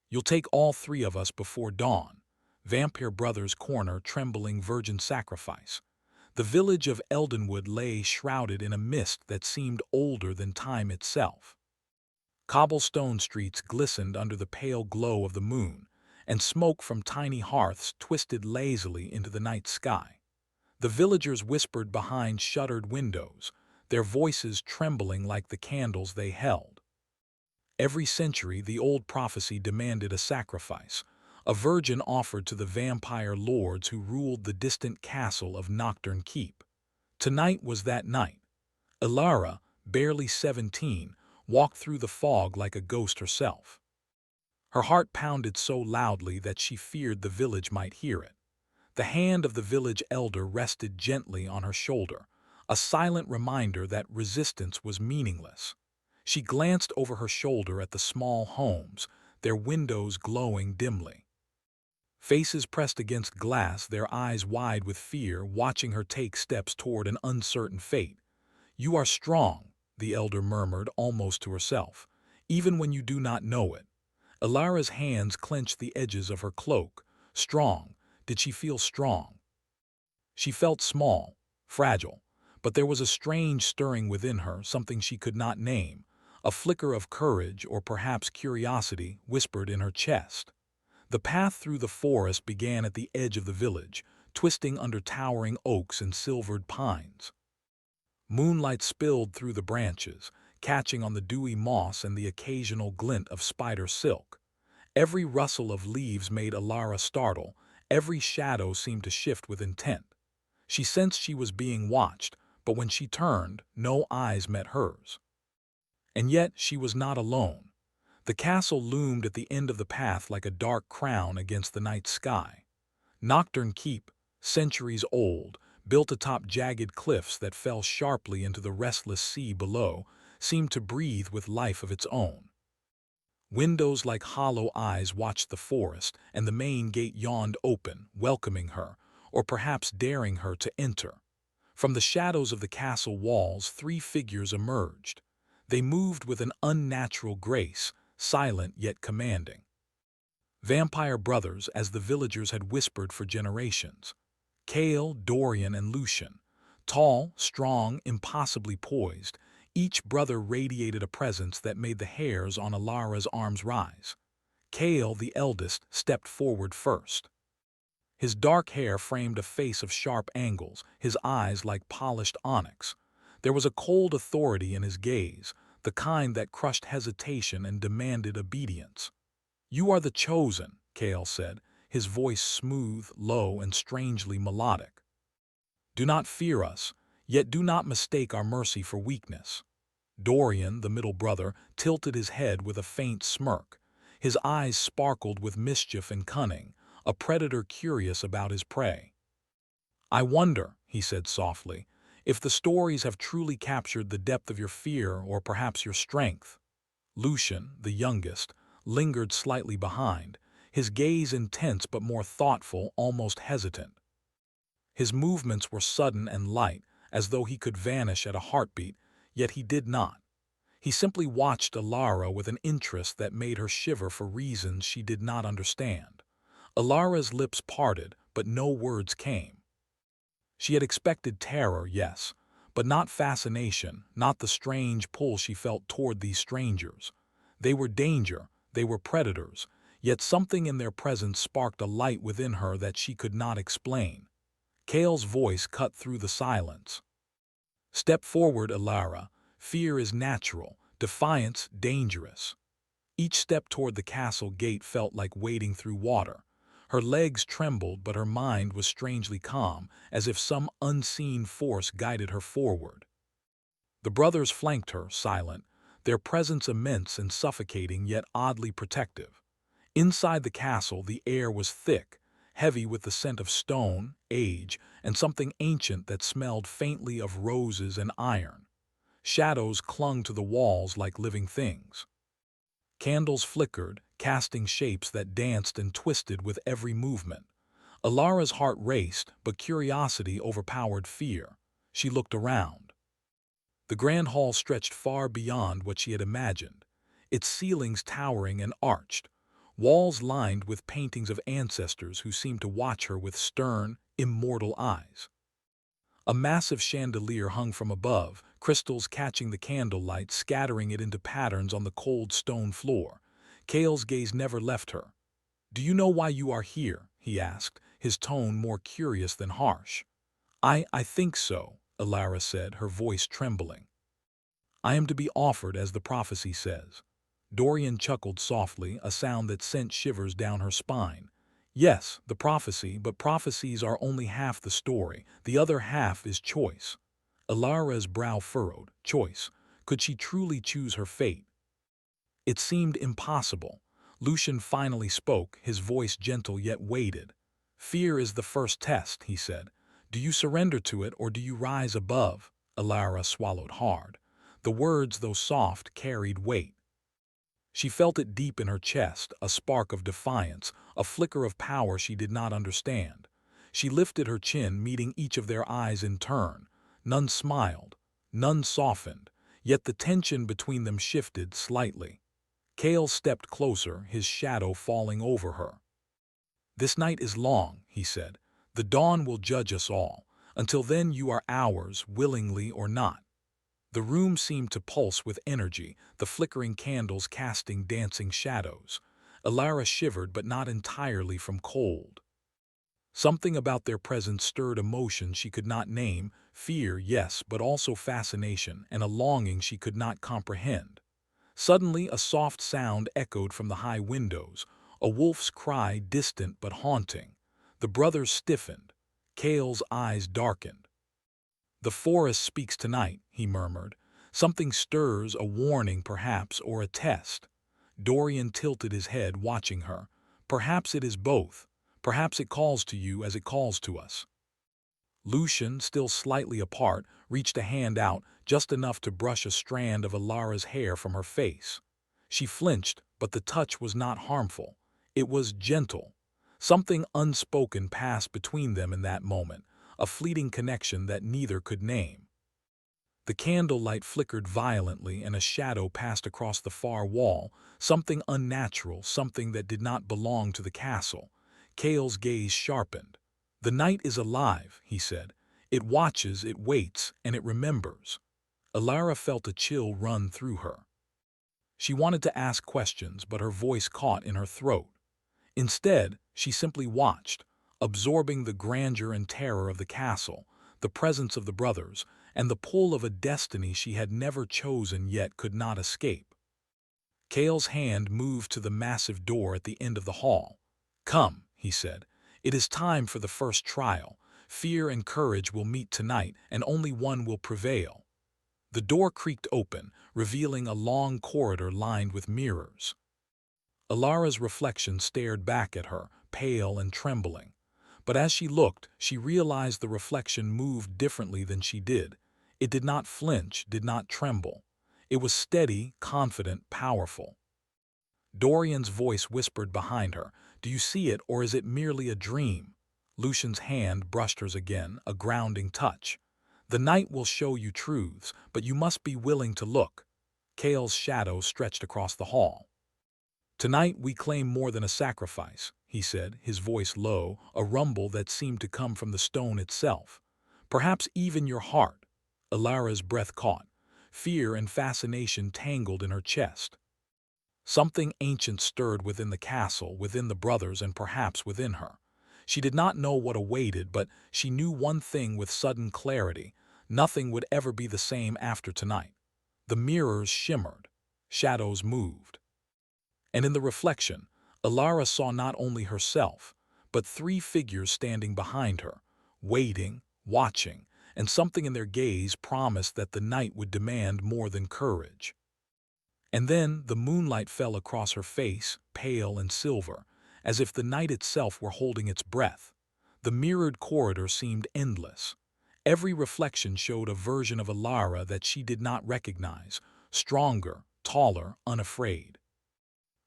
You'll take all three of us before dawn. Vampire Brothers Corner, Trembling Virgin Sacrifice. The village of Eldenwood lay shrouded in a mist that seemed older than time itself. Cobblestone streets glistened under the pale glow of the moon, and smoke from tiny hearths twisted lazily into the night sky. The villagers whispered behind shuttered windows, their voices trembling like the candles they held. Every century, the old prophecy demanded a sacrifice, a virgin offered to the vampire lords who ruled the distant castle of Nocturne Keep. Tonight was that night. Ilara, barely 17, walked through the fog like a ghost herself. Her heart pounded so loudly that she feared the village might hear it. The hand of the village elder rested gently on her shoulder, a silent reminder that resistance was meaningless. She glanced over her shoulder at the small homes, their windows glowing dimly. Faces pressed against glass, their eyes wide with fear, watching her take steps toward an uncertain fate. "You are strong," the elder murmured almost to herself, "even when you do not know it." Ilara's hands clenched the edges of her cloak. Strong. Did she feel strong? She felt small, fragile, but there was a strange stirring within her, something she could not name. A flicker of courage, or perhaps curiosity, whispered in her chest. The path through the forest began at the edge of the village, twisting under towering oaks and silvered pines. Moonlight spilled through the branches, catching on the dewy moss and the occasional glint of spider silk. Every rustle of leaves made Ilara startle, every shadow seemed to shift with intent. She sensed she was being watched, but when she turned, no eyes met hers. And yet she was not alone. The castle loomed at the end of the path like a dark crown against the night sky. Nocturne Keep, centuries old, built atop jagged cliffs that fell sharply into the restless sea below, seemed to breathe with life of its own. Windows like hollow eyes watched the forest, and the main gate yawned open, welcoming her, or perhaps daring her to enter. From the shadows of the castle walls, three figures emerged. They moved with an unnatural grace, silent yet commanding. Vampire brothers, as the villagers had whispered for generations. Kale, Dorian, and Lucian. Tall, strong, impossibly poised, each brother radiated a presence that made the hairs on Ilara's arms rise. Kale, the eldest, stepped forward first. His dark hair framed a face of sharp angles, his eyes like polished onyx. There was a cold authority in his gaze, the kind that crushed hesitation and demanded obedience. "You are the chosen," Kale said, his voice smooth, low, and strangely melodic. "Do not fear us, yet do not mistake our mercy for weakness." Dorian, the middle brother, tilted his head with a faint smirk. His eyes sparkled with mischief and cunning, a predator curious about his prey. "I wonder," he said softly, "if the stories have truly captured the depth of your fear or perhaps your strength." Lucian, the youngest, lingered slightly behind, his gaze intense but more thoughtful, almost hesitant. His movements were sudden and light, as though he could vanish at a heartbeat, yet he did not. He simply watched Ilara with an interest that made her shiver for reasons she did not understand. Ilara's lips parted, but no words came. She had expected terror, yes, but not fascination, not the strange pull she felt toward these strangers. They were danger, they were predators, yet something in their presence sparked a light within her that she could not explain. Kale's voice cut through the silence. "Step forward, Ilara. Fear is natural, defiance dangerous." Each step toward the castle gate felt like wading through water. Her legs trembled, but her mind was strangely calm, as if some unseen force guided her forward. The brothers flanked her, silent, their presence immense and suffocating yet oddly protective. Inside the castle, the air was thick, heavy with the scent of stone, age, and something ancient that smelled faintly of roses and iron. Shadows clung to the walls like living things. Candles flickered, casting shapes that danced and twisted with every movement. Ilara's heart raced, but curiosity overpowered fear. She looked around. The grand hall stretched far beyond what she had imagined, its ceilings towering and arched. walls lined with paintings of ancestors who seemed to watch her with stern, immortal eyes. A massive chandelier hung from above, crystals catching the candlelight, scattering it into patterns on the cold stone floor. Kale's gaze never left her. "Do you know why you are here?" he asked, his tone more curious than harsh. I think so," Alara said, her voice trembling. "I am to be offered, as the prophecy says." Dorian chuckled softly, a sound that sent shivers down her spine. "Yes, the prophecy, but prophecies are only half the story. The other half is choice." Alara's brow furrowed. Choice. Could she truly choose her fate? It seemed impossible. Lucian finally spoke, his voice gentle yet weighted. "Fear is the first test," he said. "Do you surrender to it, or do you rise above?" Alara swallowed hard. The words, though soft, carried weight. She felt it deep in her chest, a spark of defiance, a flicker of power she did not understand. She lifted her chin, meeting each of their eyes in turn. None smiled, none softened, yet the tension between them shifted slightly. Kale stepped closer, his shadow falling over her. "This night is long," he said. "The dawn will judge us all. Until then you are ours, willingly or not." The room seemed to pulse with energy, the flickering candles casting dancing shadows. Alara shivered, but not entirely from cold. Something about their presence stirred emotion she could not name, fear, yes, but also fascination, and a longing she could not comprehend. Suddenly a soft sound echoed from the high windows, a wolf's cry, distant but haunting. The brothers stiffened. Kale's eyes darkened. "The forest speaks tonight," he murmured. "Something stirs, a warning perhaps, or a test." Dorian tilted his head, watching her. "Perhaps it is both. Perhaps it calls to you as it calls to us." Lucian, still slightly apart, reached a hand out, just enough to brush a strand of Alara's hair from her face. She flinched, but the touch was not harmful. It was gentle. Something unspoken passed between them in that moment, a fleeting connection that neither could name. The candlelight flickered violently and a shadow passed across the far wall, something unnatural, something that did not belong to the castle. Kale's gaze sharpened. "The night is alive," he said. "It watches, it waits, and it remembers." Alara felt a chill run through her. She wanted to ask questions, but her voice caught in her throat. Instead, she simply watched, absorbing the grandeur and terror of the castle, the presence of the brothers, and the pull of a destiny she had never chosen yet could not escape. Kale's hand moved to the massive door at the end of the hall. "Come," he said. "It is time for the first trial. Fear and courage will meet tonight, and only one will prevail." The door creaked open, revealing a long corridor lined with mirrors. Alara's reflection stared back at her, pale and trembling. But as she looked, she realized the reflection moved differently than she did. It did not flinch, did not tremble. It was steady, confident, powerful. Dorian's voice whispered behind her, "Do you see it, or is it merely a dream?" Lucian's hand brushed hers again, a grounding touch. "The night will show you truths, but you must be willing to look." Kale's shadow stretched across the hall. "Tonight we claim more than a sacrifice," he said, his voice low, a rumble that seemed to come from the stone itself. "Perhaps even your heart." Alara's breath caught. Fear and fascination tangled in her chest. Something ancient stirred within the castle, within the brothers, and perhaps within her. She did not know what awaited, but she knew one thing with sudden clarity: nothing would ever be the same after tonight. The mirrors shimmered. Shadows moved. And in the reflection, Alara saw not only herself, but three figures standing behind her, waiting, watching, and something in their gaze promised that the night would demand more than courage. And then the moonlight fell across her face, pale and silver, as if the night itself were holding its breath. The mirrored corridor seemed endless. Every reflection showed a version of Alara that she did not recognize, stronger, taller, unafraid.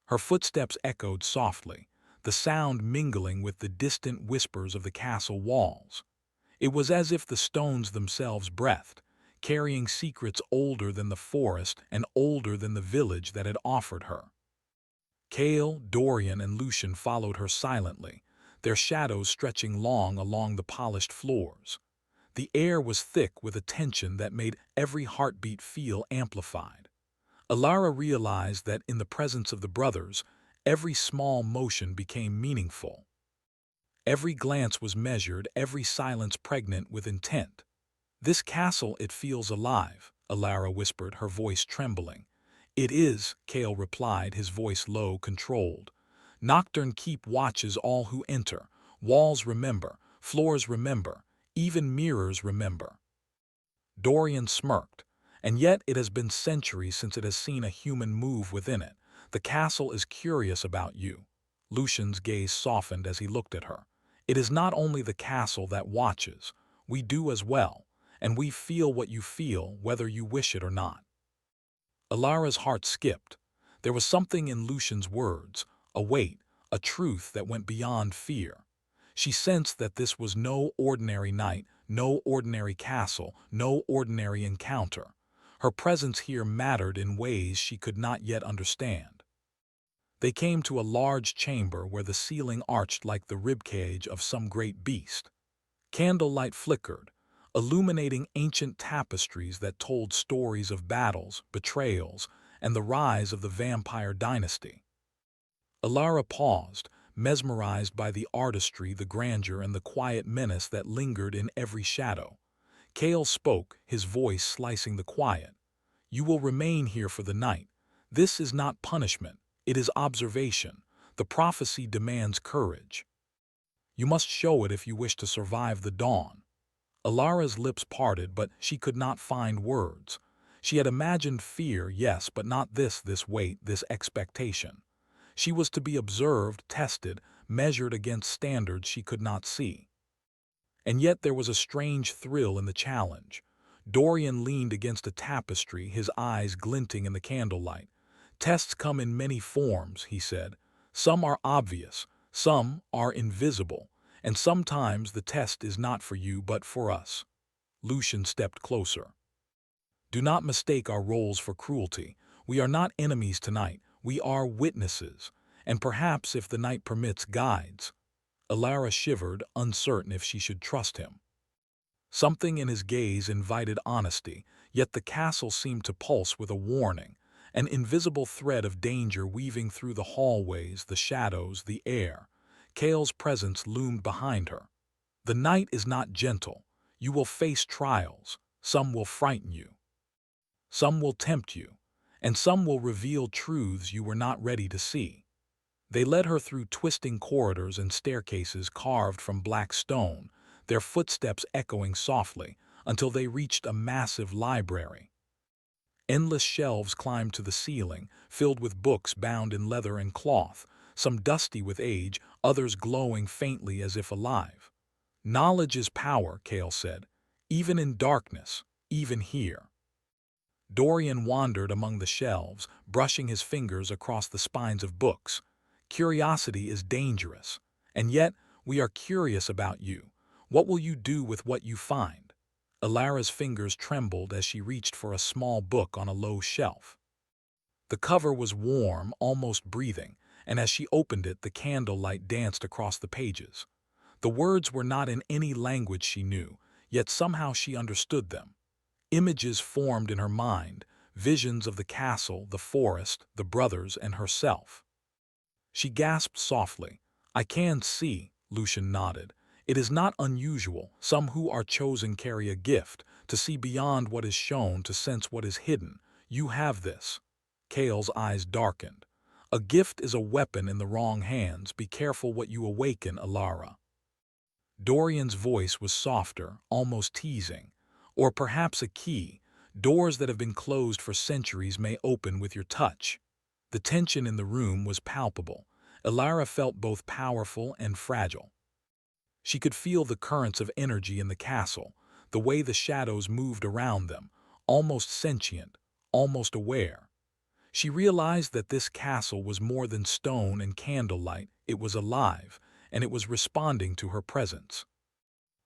Her footsteps echoed softly, the sound mingling with the distant whispers of the castle walls. It was as if the stones themselves breathed, carrying secrets older than the forest and older than the village that had offered her. Kale, Dorian, and Lucian followed her silently, their shadows stretching long along the polished floors. The air was thick with a tension that made every heartbeat feel amplified. Alara realized that in the presence of the brothers, every small motion became meaningful. Every glance was measured, every silence pregnant with intent. "This castle, it feels alive," Alara whispered, her voice trembling. "It is," Kale replied, his voice low, controlled. "Nocturne keep watches all who enter. Walls remember, floors remember, even mirrors remember." Dorian smirked. "And yet it has been centuries since it has seen a human move within it. The castle is curious about you." Lucian's gaze softened as he looked at her. "It is not only the castle that watches. We do as well, and we feel what you feel, whether you wish it or not." Alara's heart skipped. There was something in Lucian's words, a weight, a truth that went beyond fear. She sensed that this was no ordinary night, no ordinary castle, no ordinary encounter. Her presence here mattered in ways she could not yet understand. They came to a large chamber where the ceiling arched like the ribcage of some great beast. Candlelight flickered, illuminating ancient tapestries that told stories of battles, betrayals, and the rise of the vampire dynasty. Alara paused, mesmerized by the artistry, the grandeur, and the quiet menace that lingered in every shadow. Kale spoke, his voice slicing the quiet. "You will remain here for the night. This is not punishment, it is observation. The prophecy demands courage. You must show it if you wish to survive the dawn." Alara's lips parted, but she could not find words. She had imagined fear, yes, but not this weight, this expectation. She was to be observed, tested, measured against standards she could not see. And yet there was a strange thrill in the challenge. Dorian leaned against a tapestry, his eyes glinting in the candlelight. "Tests come in many forms," he said. "Some are obvious, some are invisible, and sometimes the test is not for you but for us." Lucian stepped closer. "Do not mistake our roles for cruelty. We are not enemies tonight. We are witnesses, and perhaps, if the night permits, guides." Alara shivered, uncertain if she should trust him. Something in his gaze invited honesty, yet the castle seemed to pulse with a warning, an invisible thread of danger weaving through the hallways, the shadows, the air. Kale's presence loomed behind her. "The night is not gentle. You will face trials. Some will frighten you. Some will tempt you, and some will reveal truths you were not ready to see." They led her through twisting corridors and staircases carved from black stone, their footsteps echoing softly, until they reached a massive library. Endless shelves climbed to the ceiling, filled with books bound in leather and cloth, some dusty with age, others glowing faintly as if alive. "Knowledge is power," Kale said, "even in darkness, even here." Dorian wandered among the shelves, brushing his fingers across the spines of books. "Curiosity is dangerous, and yet we are curious about you. What will you do with what you find?" Alara's fingers trembled as she reached for a small book on a low shelf. The cover was warm, almost breathing, and as she opened it, the candlelight danced across the pages. The words were not in any language she knew, yet somehow she understood them. Images formed in her mind, visions of the castle, the forest, the brothers, and herself. She gasped softly. "I can see," Lucian nodded. "It is not unusual. Some who are chosen carry a gift, to see beyond what is shown, to sense what is hidden. You have this." Kale's eyes darkened. "A gift is a weapon in the wrong hands. Be careful what you awaken, Alara." Dorian's voice was softer, almost teasing. "Or perhaps a key. Doors that have been closed for centuries may open with your touch." The tension in the room was palpable. Alara felt both powerful and fragile. She could feel the currents of energy in the castle, the way the shadows moved around them, almost sentient, almost aware. She realized that this castle was more than stone and candlelight. It was alive, and it was responding to her presence.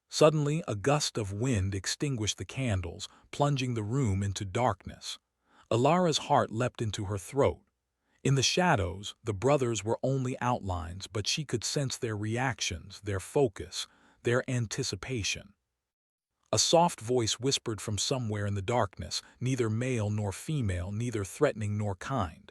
Suddenly, a gust of wind extinguished the candles, plunging the room into darkness. Alara's heart leapt into her throat. In the shadows, the brothers were only outlines, but she could sense their reactions, their focus, their anticipation. A soft voice whispered from somewhere in the darkness, neither male nor female, neither threatening nor kind.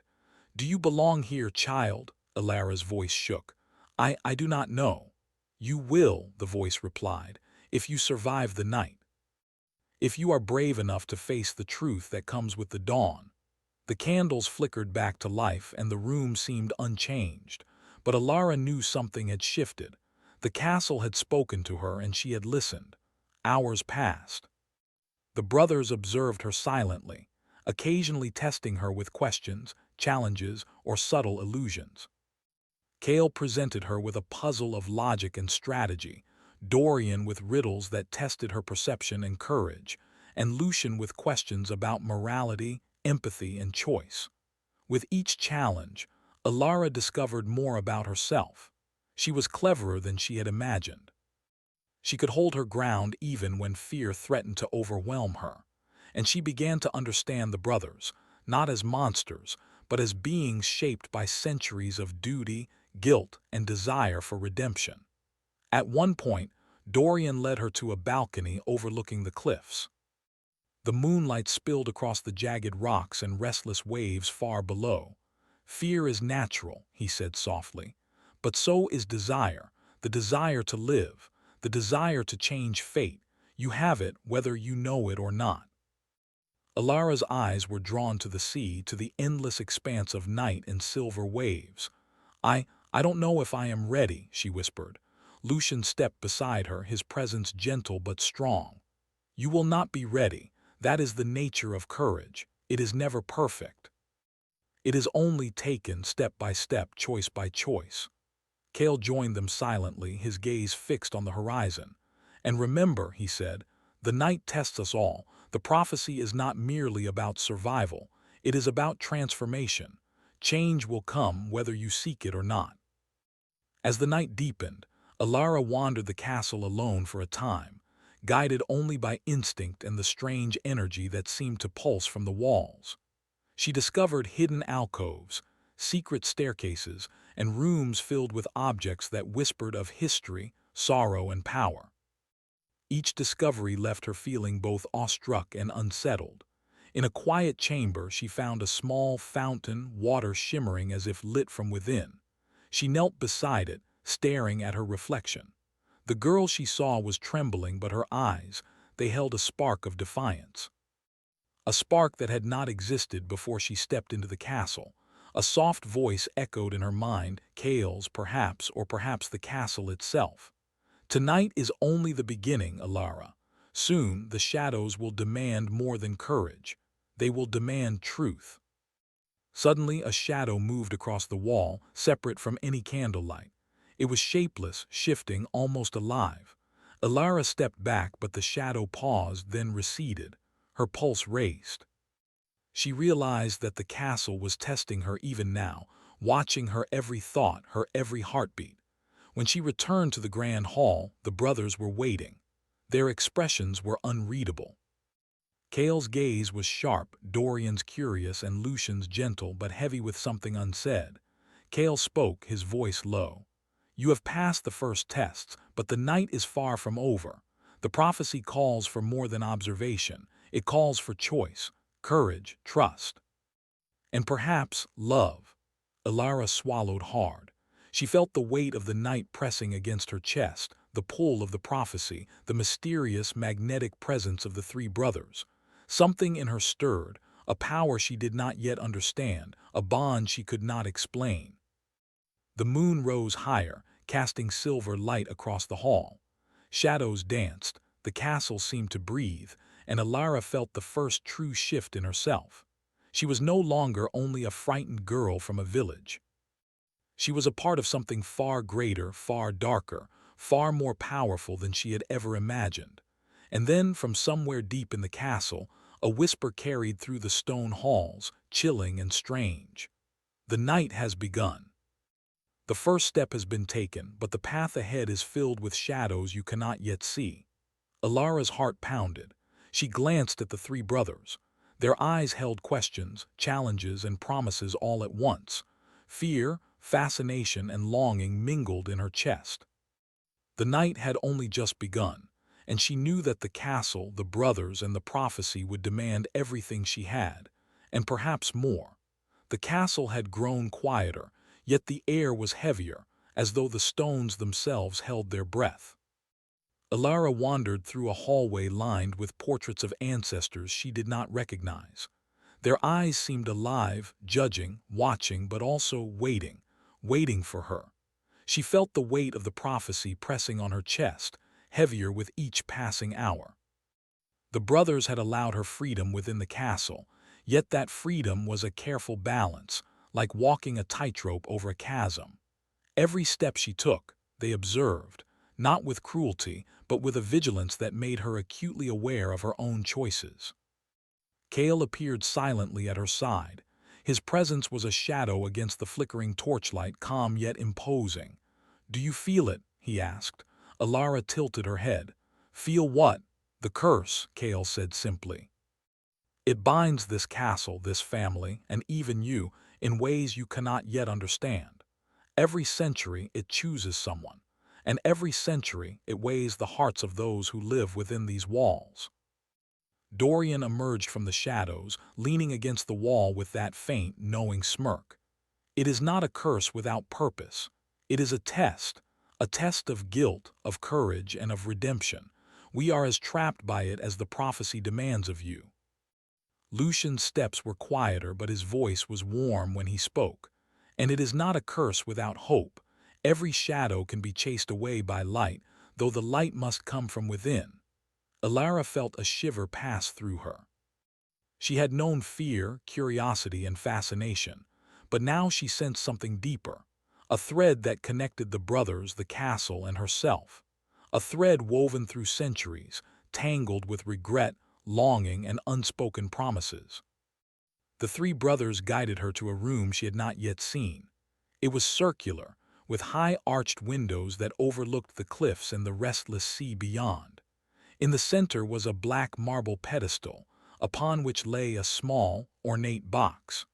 "Do you belong here, child?" Alara's voice shook. I do not know." "You will," the voice replied, "if you survive the night. If you are brave enough to face the truth that comes with the dawn." The candles flickered back to life and the room seemed unchanged. But Alara knew something had shifted. The castle had spoken to her and she had listened. Hours passed. The brothers observed her silently, occasionally testing her with questions, challenges, or subtle illusions. Kale presented her with a puzzle of logic and strategy, Dorian with riddles that tested her perception and courage, and Lucian with questions about morality, empathy, and choice. With each challenge, Alara discovered more about herself. She was cleverer than she had imagined. She could hold her ground even when fear threatened to overwhelm her, and she began to understand the brothers, not as monsters, but as beings shaped by centuries of duty, guilt, and desire for redemption. At one point, Dorian led her to a balcony overlooking the cliffs. The moonlight spilled across the jagged rocks and restless waves far below. "Fear is natural," he said softly, "but so is desire, the desire to live, the desire to change fate. You have it whether you know it or not." Alara's eyes were drawn to the sea, to the endless expanse of night and silver waves. I don't know if I am ready," she whispered. Lucian stepped beside her, his presence gentle but strong. "You will not be ready. That is the nature of courage. It is never perfect. It is only taken step by step, choice by choice." Kale joined them silently, his gaze fixed on the horizon. "And remember," he said, "the night tests us all. The prophecy is not merely about survival. It is about transformation. Change will come whether you seek it or not." As the night deepened, Alara wandered the castle alone for a time, guided only by instinct and the strange energy that seemed to pulse from the walls. She discovered hidden alcoves, secret staircases, and rooms filled with objects that whispered of history, sorrow, and power. Each discovery left her feeling both awestruck and unsettled. In a quiet chamber, she found a small fountain, water shimmering as if lit from within. She knelt beside it, staring at her reflection. The girl she saw was trembling, but her eyes, they held a spark of defiance. A spark that had not existed before she stepped into the castle. A soft voice echoed in her mind, Kale's perhaps, or perhaps the castle itself. "Tonight is only the beginning, Alara. Soon the shadows will demand more than courage. They will demand truth." Suddenly a shadow moved across the wall, separate from any candlelight. It was shapeless, shifting, almost alive. Alara stepped back, but the shadow paused, then receded. Her pulse raced. She realized that the castle was testing her even now, watching her every thought, her every heartbeat. When she returned to the grand hall, the brothers were waiting. Their expressions were unreadable. Kale's gaze was sharp, Dorian's curious, and Lucian's gentle but heavy with something unsaid. Kale spoke, his voice low. "You have passed the first tests, but the night is far from over. The prophecy calls for more than observation. It calls for choice, courage, trust, and perhaps love." Alara swallowed hard. She felt the weight of the night pressing against her chest, the pull of the prophecy, the mysterious, magnetic presence of the three brothers. Something in her stirred, a power she did not yet understand, a bond she could not explain. The moon rose higher, casting silver light across the hall. Shadows danced, the castle seemed to breathe, and Alara felt the first true shift in herself. She was no longer only a frightened girl from a village. She was a part of something far greater, far darker, far more powerful than she had ever imagined. And then, from somewhere deep in the castle, a whisper carried through the stone halls, chilling and strange. "The night has begun. The first step has been taken, but the path ahead is filled with shadows you cannot yet see." Alara's heart pounded. She glanced at the three brothers. Their eyes held questions, challenges, and promises all at once. Fear, fascination, and longing mingled in her chest. The night had only just begun, and she knew that the castle, the brothers, and the prophecy would demand everything she had, and perhaps more. The castle had grown quieter, yet the air was heavier, as though the stones themselves held their breath. Alara wandered through a hallway lined with portraits of ancestors she did not recognize. Their eyes seemed alive, judging, watching, but also waiting for her. She felt the weight of the prophecy pressing on her chest, heavier with each passing hour. The brothers had allowed her freedom within the castle, yet that freedom was a careful balance, like walking a tightrope over a chasm. Every step she took, they observed, not with cruelty, but with a vigilance that made her acutely aware of her own choices. Kale appeared silently at her side. His presence was a shadow against the flickering torchlight, calm yet imposing. "Do you feel it?" he asked. Alara tilted her head. "Feel what?" "The curse," Kale said simply. "It binds this castle, this family, and even you, in ways you cannot yet understand. Every century it chooses someone, and every century it weighs the hearts of those who live within these walls." Dorian emerged from the shadows, leaning against the wall with that faint, knowing smirk. "It is not a curse without purpose. It is a test of guilt, of courage, and of redemption. We are as trapped by it as the prophecy demands of you." Lucian's steps were quieter, but his voice was warm when he spoke. "And it is not a curse without hope. Every shadow can be chased away by light, though the light must come from within." Alara felt a shiver pass through her. She had known fear, curiosity, and fascination, but now she sensed something deeper, a thread that connected the brothers, the castle, and herself, a thread woven through centuries, tangled with regret, longing, and unspoken promises. The three brothers guided her to a room she had not yet seen. It was circular, with high arched windows that overlooked the cliffs and the restless sea beyond. In the center was a black marble pedestal, upon which lay a small, ornate box.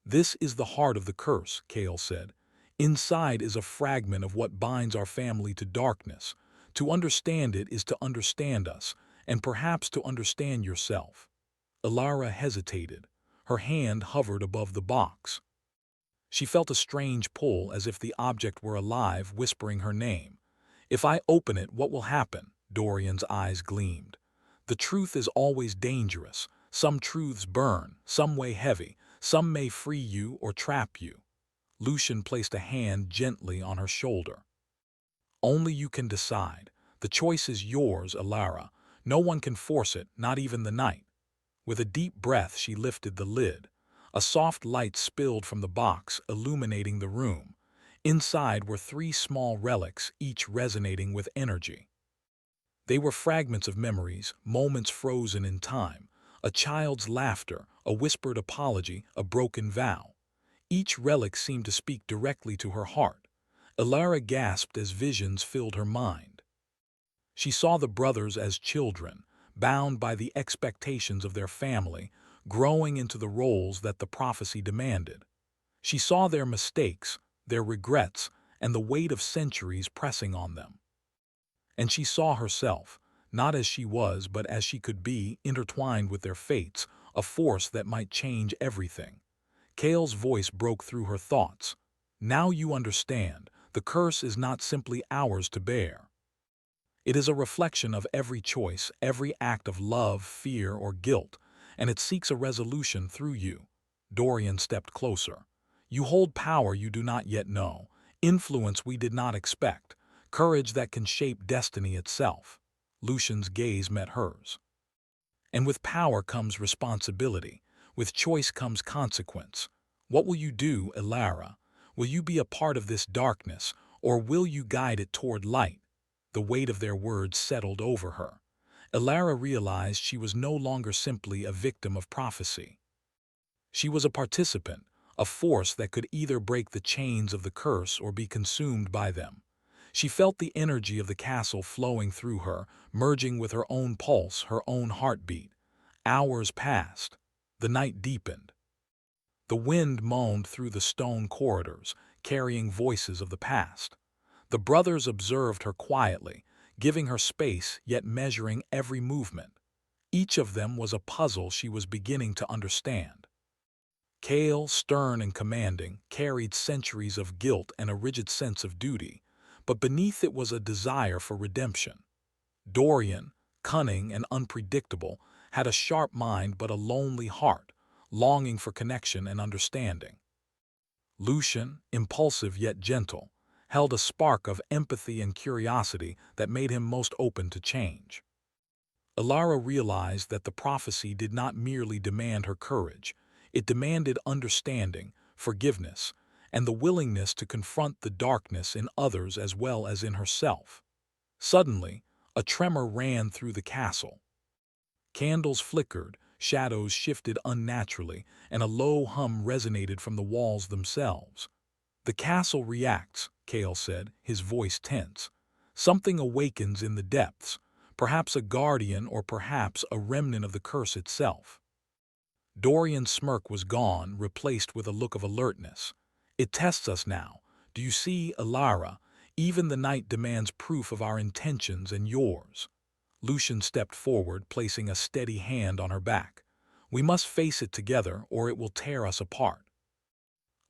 "This is the heart of the curse," Kale said. "Inside is a fragment of what binds our family to darkness. To understand it is to understand us, and perhaps to understand yourself." Alara hesitated. Her hand hovered above the box. She felt a strange pull, as if the object were alive, whispering her name. "If I open it, what will happen?" Dorian's eyes gleamed. "The truth is always dangerous. Some truths burn, some weigh heavy, some may free you or trap you." Lucian placed a hand gently on her shoulder. "Only you can decide. The choice is yours, Alara. No one can force it, not even the night." With a deep breath, she lifted the lid. A soft light spilled from the box, illuminating the room. Inside were three small relics, each resonating with energy. They were fragments of memories, moments frozen in time, a child's laughter, a whispered apology, a broken vow. Each relic seemed to speak directly to her heart. Alara gasped as visions filled her mind. She saw the brothers as children, bound by the expectations of their family, growing into the roles that the prophecy demanded. She saw their mistakes, their regrets, and the weight of centuries pressing on them. And she saw herself, not as she was, but as she could be, intertwined with their fates, a force that might change everything. Kale's voice broke through her thoughts. "Now you understand. The curse is not simply ours to bear. It is a reflection of every choice, every act of love, fear, or guilt, and it seeks a resolution through you." Dorian stepped closer. "You hold power you do not yet know, influence we did not expect, courage that can shape destiny itself." Lucian's gaze met hers. "And with power comes responsibility. With choice comes consequence. What will you do, Alara? Will you be a part of this darkness, or will you guide it toward light?" The weight of their words settled over her. Alara realized she was no longer simply a victim of prophecy. She was a participant, a force that could either break the chains of the curse or be consumed by them. She felt the energy of the castle flowing through her, merging with her own pulse, her own heartbeat. Hours passed. The night deepened. The wind moaned through the stone corridors, carrying voices of the past. The brothers observed her quietly, giving her space yet measuring every movement. Each of them was a puzzle she was beginning to understand. Cale, stern and commanding, carried centuries of guilt and a rigid sense of duty, but beneath it was a desire for redemption. Dorian, cunning and unpredictable, had a sharp mind but a lonely heart, longing for connection and understanding. Lucian, impulsive yet gentle, held a spark of empathy and curiosity that made him most open to change. Alara realized that the prophecy did not merely demand her courage, it demanded understanding, forgiveness, and the willingness to confront the darkness in others as well as in herself. Suddenly, a tremor ran through the castle. Candles flickered, shadows shifted unnaturally, and a low hum resonated from the walls themselves. "The castle reacts," Cale said, his voice tense. "Something awakens in the depths, perhaps a guardian or perhaps a remnant of the curse itself." Dorian's smirk was gone, replaced with a look of alertness. "It tests us now. Do you see, Alara? Even the night demands proof of our intentions and yours." Lucian stepped forward, placing a steady hand on her back. "We must face it together, or it will tear us apart."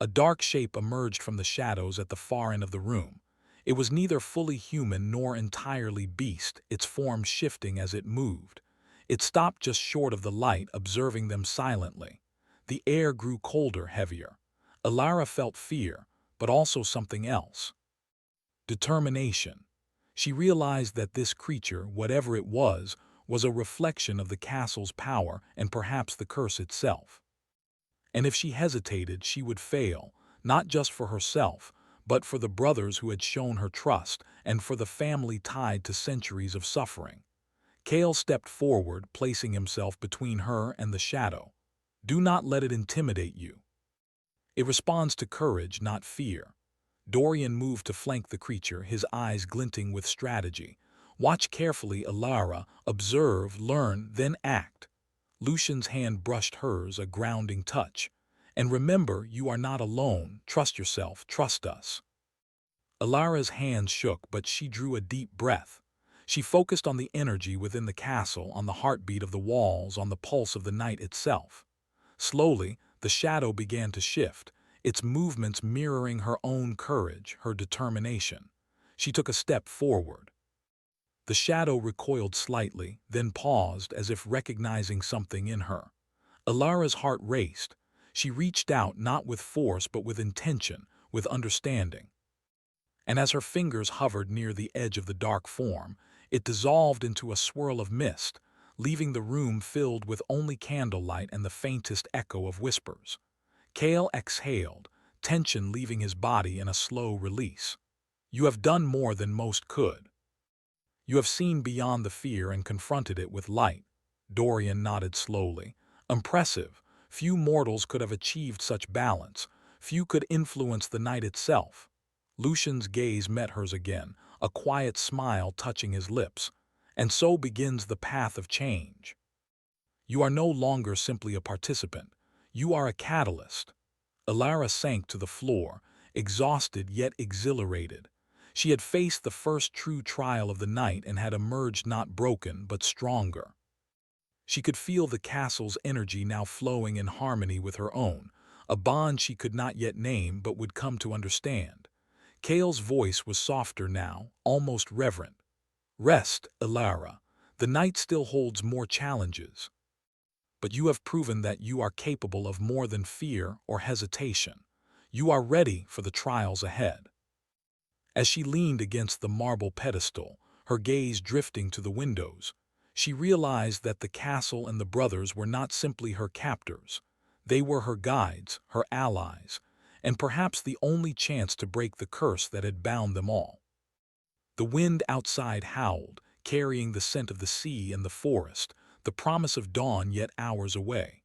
A dark shape emerged from the shadows at the far end of the room. It was neither fully human nor entirely beast, its form shifting as it moved. It stopped just short of the light, observing them silently. The air grew colder, heavier. Alara felt fear, but also something else. Determination. She realized that this creature, whatever it was a reflection of the castle's power and perhaps the curse itself. And if she hesitated, she would fail, not just for herself, but for the brothers who had shown her trust and for the family tied to centuries of suffering. Cale stepped forward, placing himself between her and the shadow. "Do not let it intimidate you. It responds to courage, not fear." Dorian moved to flank the creature, his eyes glinting with strategy. "Watch carefully, Alara. Observe, learn, then act." Lucian's hand brushed hers, a grounding touch. "And remember, you are not alone. Trust yourself, trust us." Alara's hands shook, but she drew a deep breath. She focused on the energy within the castle, on the heartbeat of the walls, on the pulse of the night itself. Slowly, the shadow began to shift, its movements mirroring her own courage, her determination. She took a step forward. The shadow recoiled slightly, then paused as if recognizing something in her. Alara's heart raced. She reached out not with force but with intention, with understanding. And as her fingers hovered near the edge of the dark form, it dissolved into a swirl of mist, leaving the room filled with only candlelight and the faintest echo of whispers. Cale exhaled, tension leaving his body in a slow release. "You have done more than most could. You have seen beyond the fear and confronted it with light." Dorian nodded slowly. "Impressive. Few mortals could have achieved such balance. Few could influence the night itself." Lucian's gaze met hers again, a quiet smile touching his lips. "And so begins the path of change. You are no longer simply a participant. You are a catalyst." Alara sank to the floor, exhausted yet exhilarated. She had faced the first true trial of the night and had emerged not broken but stronger. She could feel the castle's energy now flowing in harmony with her own, a bond she could not yet name but would come to understand. Cale's voice was softer now, almost reverent. "Rest, Alara. The night still holds more challenges. But you have proven that you are capable of more than fear or hesitation. You are ready for the trials ahead." As she leaned against the marble pedestal, her gaze drifting to the windows, she realized that the castle and the brothers were not simply her captors. They were her guides, her allies, and perhaps the only chance to break the curse that had bound them all. The wind outside howled, carrying the scent of the sea and the forest, the promise of dawn yet hours away.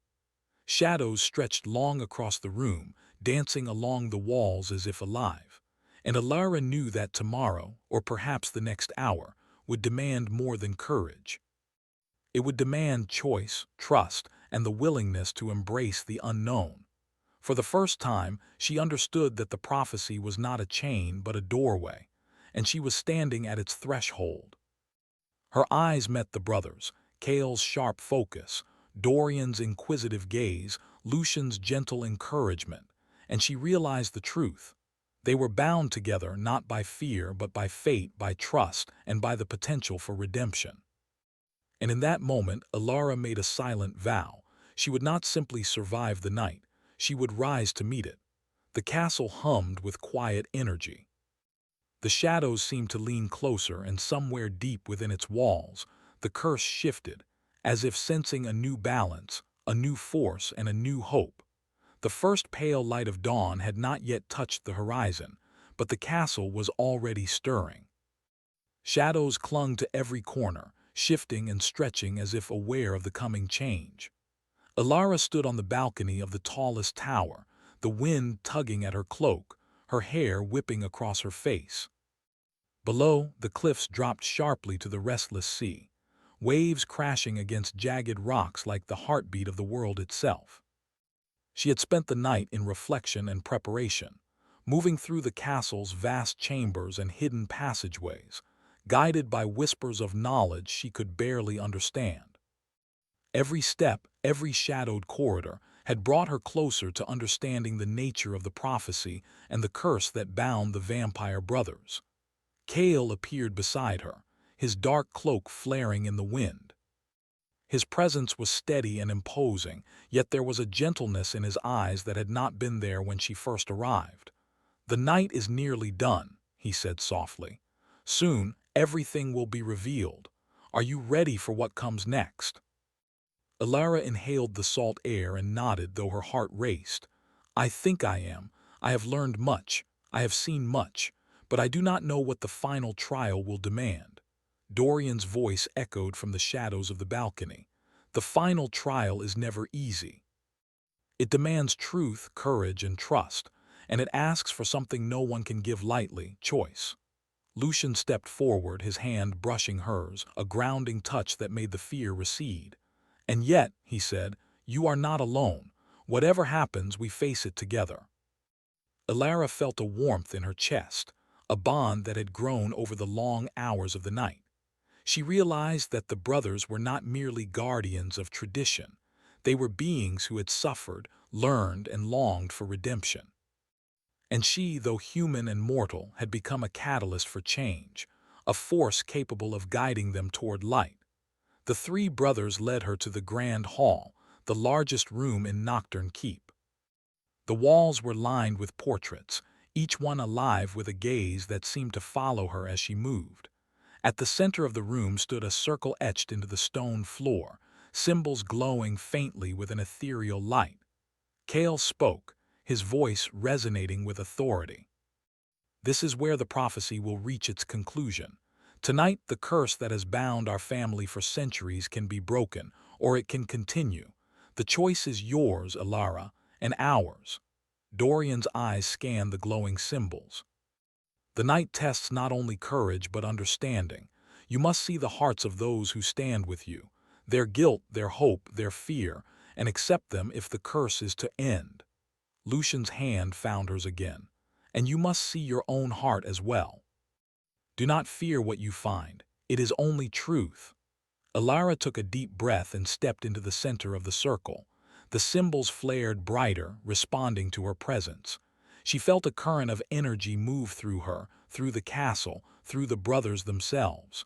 Shadows stretched long across the room, dancing along the walls as if alive. And Alara knew that tomorrow, or perhaps the next hour, would demand more than courage. It would demand choice, trust, and the willingness to embrace the unknown. For the first time, she understood that the prophecy was not a chain but a doorway, and she was standing at its threshold. Her eyes met the brothers, Cale's sharp focus, Dorian's inquisitive gaze, Lucian's gentle encouragement, and she realized the truth. They were bound together not by fear but by fate, by trust, and by the potential for redemption. And in that moment, Alara made a silent vow. She would not simply survive the night, she would rise to meet it. The castle hummed with quiet energy. The shadows seemed to lean closer, and somewhere deep within its walls, the curse shifted, as if sensing a new balance, a new force, and a new hope. The first pale light of dawn had not yet touched the horizon, but the castle was already stirring. Shadows clung to every corner, shifting and stretching as if aware of the coming change. Alara stood on the balcony of the tallest tower, the wind tugging at her cloak, her hair whipping across her face. Below, the cliffs dropped sharply to the restless sea, waves crashing against jagged rocks like the heartbeat of the world itself. She had spent the night in reflection and preparation, moving through the castle's vast chambers and hidden passageways, guided by whispers of knowledge she could barely understand. Every step, every shadowed corridor, had brought her closer to understanding the nature of the prophecy and the curse that bound the vampire brothers. Cale appeared beside her, his dark cloak flaring in the wind. His presence was steady and imposing, yet there was a gentleness in his eyes that had not been there when she first arrived. "The night is nearly done," he said softly. "Soon, everything will be revealed. Are you ready for what comes next?" Alara inhaled the salt air and nodded, though her heart raced. "I think I am. I have learned much. I have seen much. But I do not know what the final trial will demand." Dorian's voice echoed from the shadows of the balcony. "The final trial is never easy. It demands truth, courage, and trust, and it asks for something no one can give lightly: choice." Lucian stepped forward, his hand brushing hers, a grounding touch that made the fear recede. "And yet," he said, "you are not alone. Whatever happens, we face it together." Alara felt a warmth in her chest, a bond that had grown over the long hours of the night. She realized that the brothers were not merely guardians of tradition. They were beings who had suffered, learned, and longed for redemption. And she, though human and mortal, had become a catalyst for change, a force capable of guiding them toward light. The three brothers led her to the grand hall, the largest room in Nocturne Keep. The walls were lined with portraits, each one alive with a gaze that seemed to follow her as she moved. At the center of the room stood a circle etched into the stone floor, symbols glowing faintly with an ethereal light. Cale spoke, his voice resonating with authority. "This is where the prophecy will reach its conclusion. Tonight, the curse that has bound our family for centuries can be broken, or it can continue. The choice is yours, Alara, and ours." Dorian's eyes scanned the glowing symbols. "The night tests not only courage but understanding. You must see the hearts of those who stand with you, their guilt, their hope, their fear, and accept them if the curse is to end." Lucian's hand found hers again. "And you must see your own heart as well. Do not fear what you find. It is only truth." Alara took a deep breath and stepped into the center of the circle. The symbols flared brighter, responding to her presence. She felt a current of energy move through her, through the castle, through the brothers themselves.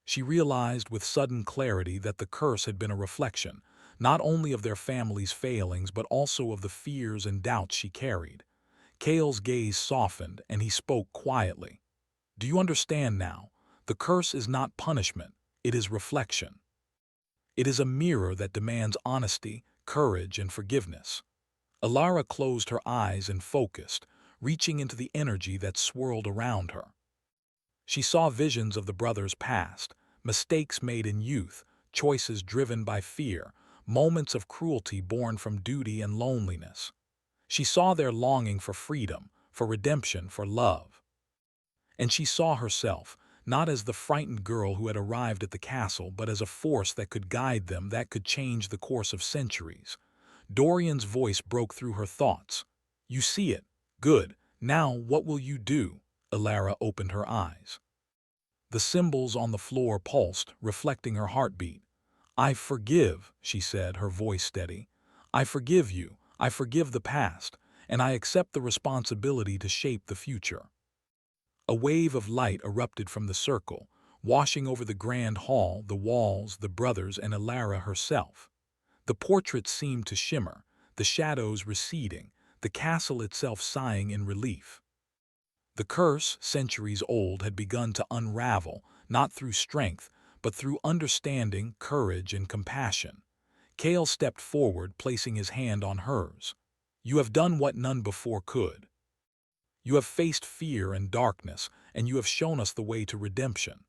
She realized with sudden clarity that the curse had been a reflection, not only of their family's failings but also of the fears and doubts she carried. Cale's gaze softened, and he spoke quietly. "Do you understand now? The curse is not punishment, it is reflection. It is a mirror that demands honesty, courage, and forgiveness." Alara closed her eyes and focused, reaching into the energy that swirled around her. She saw visions of the brothers' past, mistakes made in youth, choices driven by fear, moments of cruelty born from duty and loneliness. She saw their longing for freedom, for redemption, for love. And she saw herself, not as the frightened girl who had arrived at the castle, but as a force that could guide them, that could change the course of centuries. Dorian's voice broke through her thoughts. "You see it. Good. Now what will you do?" Elara opened her eyes. The symbols on the floor pulsed, reflecting her heartbeat. "I forgive," she said, her voice steady. "I forgive you. I forgive the past, and I accept the responsibility to shape the future." A wave of light erupted from the circle, washing over the grand hall, the walls, the brothers, and Elara herself. The portraits seemed to shimmer, the shadows receding, the castle itself sighing in relief. The curse, centuries old, had begun to unravel, not through strength, but through understanding, courage, and compassion. Kale stepped forward, placing his hand on hers. "You have done what none before could. You have faced fear and darkness, and you have shown us the way to redemption."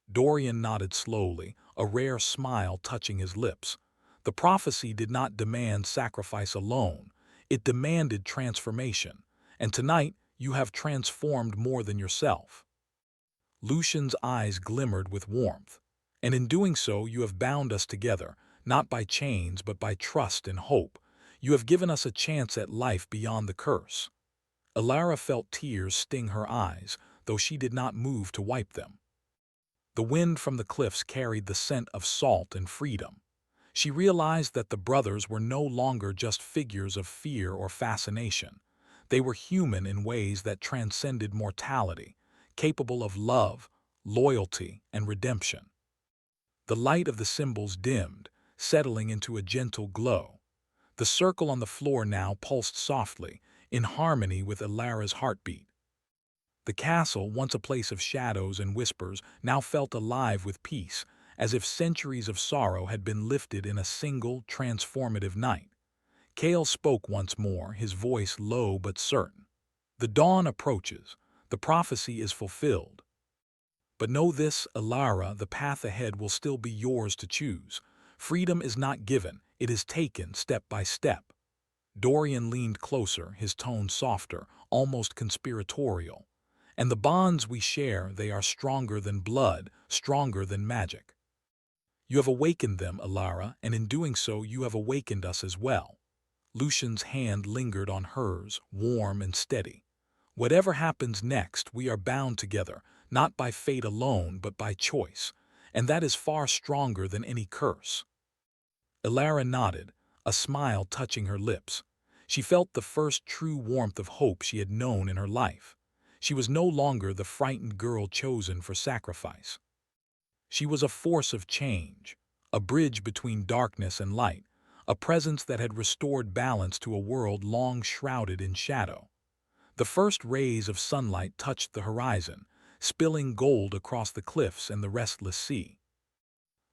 Dorian nodded slowly, a rare smile touching his lips. The prophecy did not demand sacrifice alone. It demanded transformation. And tonight, you have transformed more than yourself. Lucian's eyes glimmered with warmth. "And in doing so, you have bound us together, not by chains, but by trust and hope. You have given us a chance at life beyond the curse." Elara felt tears sting her eyes, though she did not move to wipe them. The wind from the cliffs carried the scent of salt and freedom. She realized that the brothers were no longer just figures of fear or fascination. They were human in ways that transcended mortality, capable of love, loyalty, and redemption. The light of the symbols dimmed, settling into a gentle glow. The circle on the floor now pulsed softly, in harmony with Elara's heartbeat. The castle, once a place of shadows and whispers, now felt alive with peace, as if centuries of sorrow had been lifted in a single, transformative night. Kale spoke once more, his voice low but certain. "The dawn approaches. The prophecy is fulfilled. But know this, Elara, the path ahead will still be yours to choose. Freedom is not given, it is taken step by step." Dorian leaned closer, his tone softer, almost conspiratorial. "And the bonds we share, they are stronger than blood, stronger than magic. You have awakened them, Elara, and in doing so you have awakened us as well." Lucian's hand lingered on hers, warm and steady. "Whatever happens next, we are bound together, not by fate alone, but by choice, and that is far stronger than any curse." Elara nodded, a smile touching her lips. She felt the first true warmth of hope she had known in her life. She was no longer the frightened girl chosen for sacrifice. She was a force of change, a bridge between darkness and light, a presence that had restored balance to a world long shrouded in shadow. The first rays of sunlight touched the horizon, spilling gold across the cliffs and the restless sea.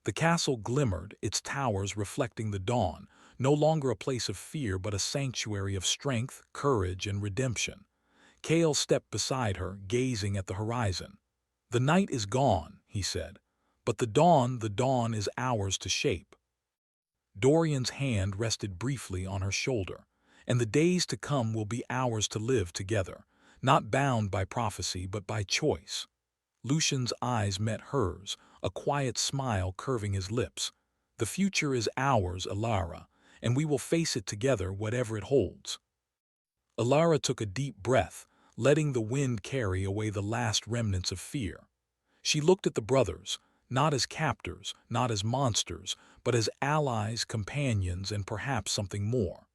The castle glimmered, its towers reflecting the dawn, no longer a place of fear but a sanctuary of strength, courage, and redemption. Kale stepped beside her, gazing at the horizon. "The night is gone," he said, "but the dawn is ours to shape." Dorian's hand rested briefly on her shoulder. "And the days to come will be ours to live together, not bound by prophecy but by choice." Lucian's eyes met hers, a quiet smile curving his lips. "The future is ours, Elara, and we will face it together whatever it holds." Elara took a deep breath, letting the wind carry away the last remnants of fear. She looked at the brothers, not as captors, not as monsters, but as allies, companions, and perhaps something more.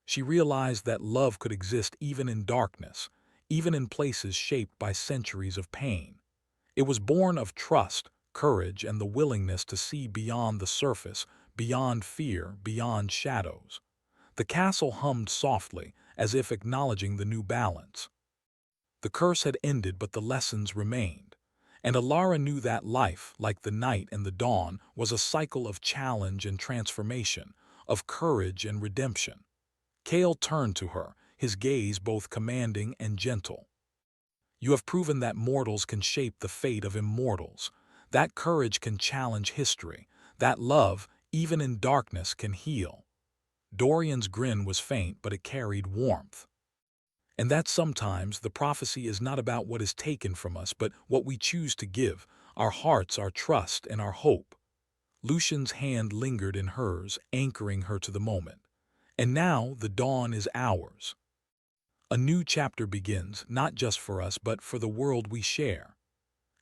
She realized that love could exist even in darkness, even in places shaped by centuries of pain. It was born of trust, courage, and the willingness to see beyond the surface, beyond fear, beyond shadows. The castle hummed softly, as if acknowledging the new balance. The curse had ended, but the lessons remained. And Elara knew that life, like the night and the dawn, was a cycle of challenge and transformation, of courage and redemption. Kale turned to her, his gaze both commanding and gentle. "You have proven that mortals can shape the fate of immortals. That courage can challenge history. That love, even in darkness, can heal." Dorian's grin was faint, but it carried warmth. And that sometimes the prophecy is not about what is taken from us, but what we choose to give, our hearts, our trust, and our hope. Lucian's hand lingered in hers, anchoring her to the moment. And now the dawn is ours. A new chapter begins, not just for us, but for the world we share.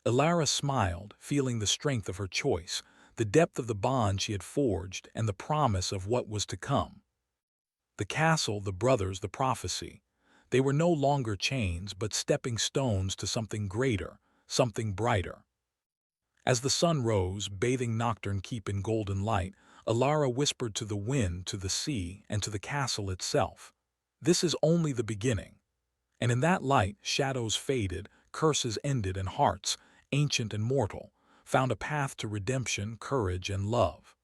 Elara smiled, feeling the strength of her choice, the depth of the bond she had forged, and the promise of what was to come. The castle, the brothers, the prophecy. They were no longer chains, but stepping stones to something greater, something brighter. As the sun rose, bathing Nocturne Keep in golden light, Elara whispered to the wind, to the sea, and to the castle itself. This is only the beginning. And in that light, shadows faded, curses ended, and hearts, ancient and mortal, found a path to redemption, courage, and love.